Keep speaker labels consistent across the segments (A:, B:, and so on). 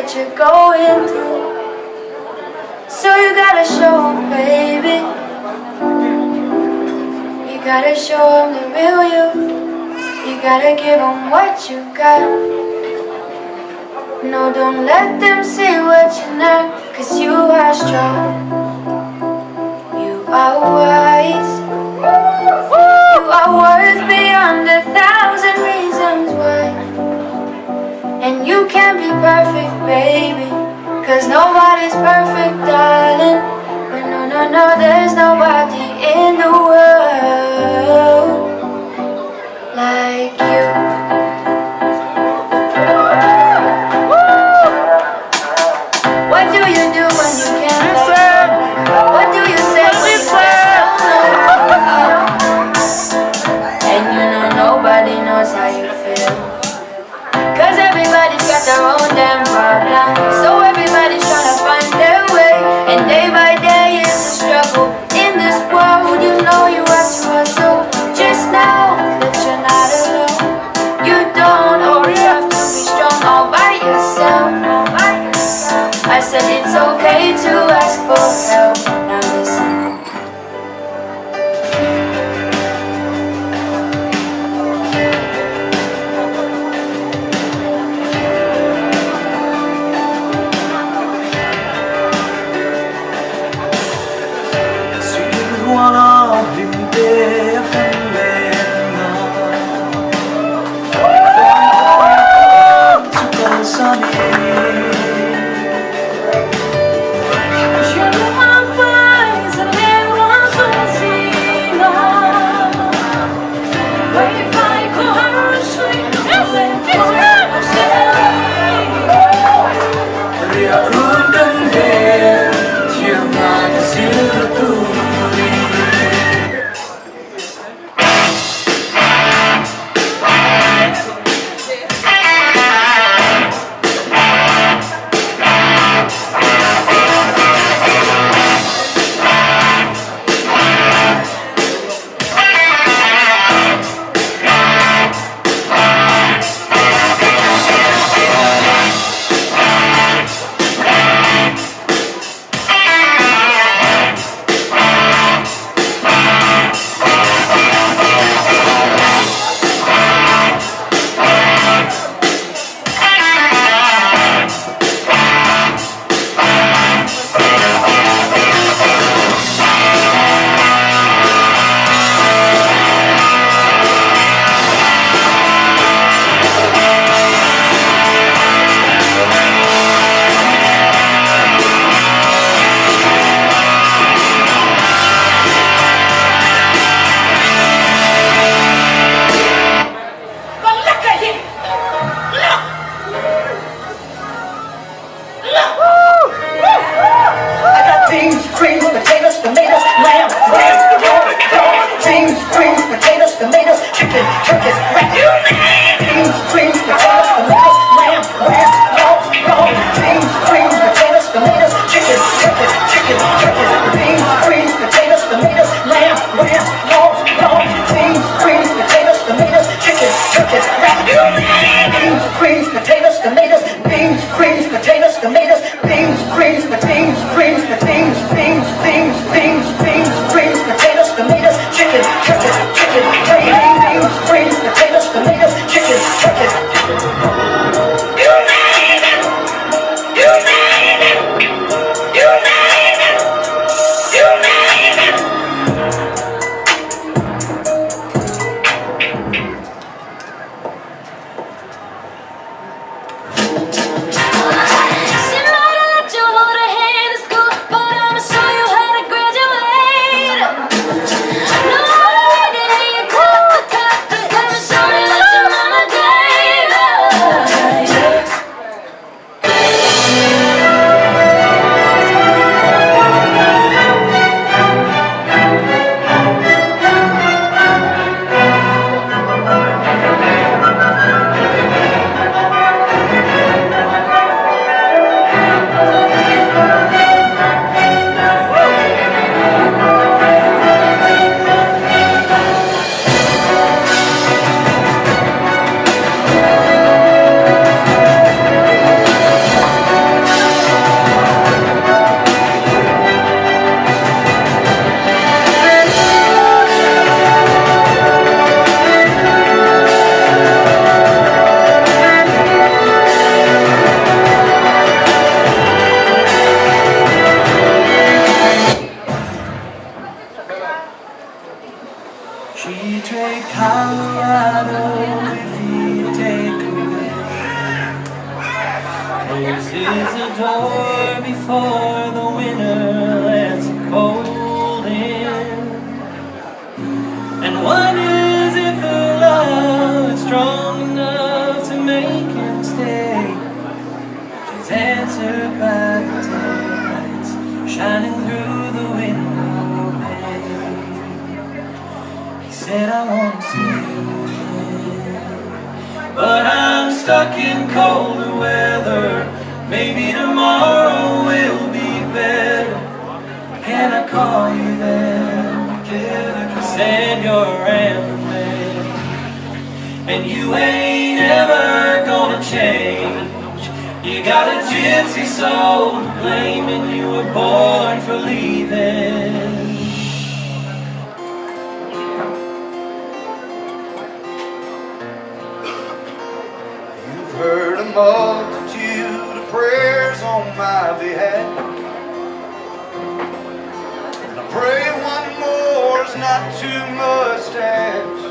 A: what you're going through. So you gotta show 'em, baby. You gotta show 'em the real you. You gotta give 'em what you got. No, don't let them say what you're not, 'cause you are strong. You are wise. You are worth beyond 1,000 reasons why. And you can't be perfect, baby, 'cause nobody's perfect, darling. But no, no, no, there's nobody in the world like you. What do you do when you can't learn? What do you say when you don't know? And you know nobody knows how you feel, 'cause everybody's got their own damn problem. So everybody's trying to find their way, and day by day is a struggle. In this world, you know you have to hustle. Just know that you're not alone. You don't always have to be strong all by yourself. I said it's okay to ask for help. Now listen.
B: Chicken, Colorado if he'd take away. Closes the door before the winter lets the cold in, and wonders if her love is strong enough to make him stay. She's answered by the taillights shining through the window pane. He said, I want to see you again, but I'm stuck in colder weather. Maybe tomorrow will be better. Can I call you then? He said, you're rambling, man, and you ain't ever gonna change. You got a gypsy soul to blame, and you were born for leaving.
C: You've heard a multitude of prayers on my behalf, and I pray one more's not too much to ask.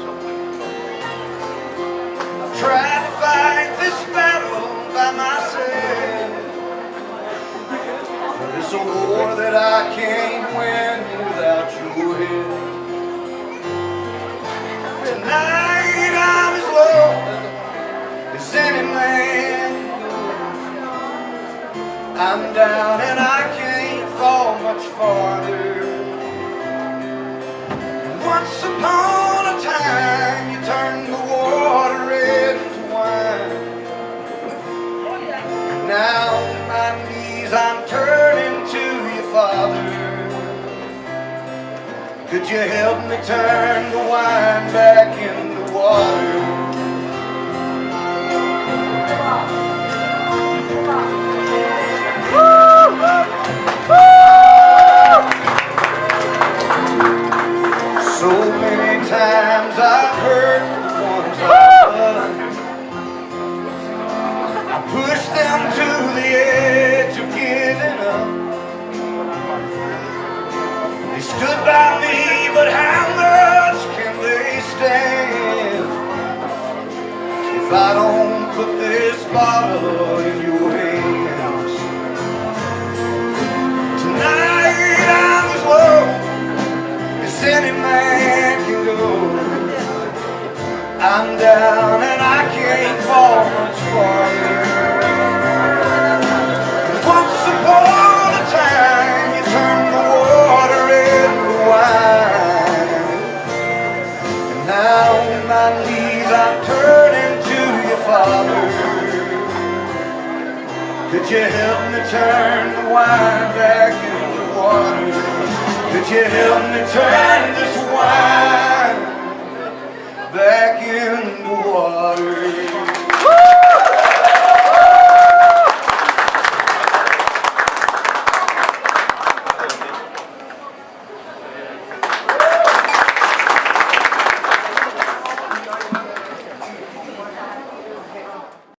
C: I've tried to fight this battle by myself, but it's a war that I can't win without your help. Tonight I'm as low as any man. I'm down and I can't fall much farther. Once upon a time you turned the water red into wine, and now on my knees I'm turning to you, Father. Could you help me turn the wine back into water? So many times I've heard the ones I've done, I pushed them to the edge of giving up. They stood by me, but how much can they stand if I don't put this bottle in your hands? Tonight I'm as low as any man can go. I'm down and I can't fall much farther. Once upon a time you turned the water into wine, and now on my knees I'm turning to you, Father. Could you help me turn the wine back into water? Could you help me turn this wine back into water?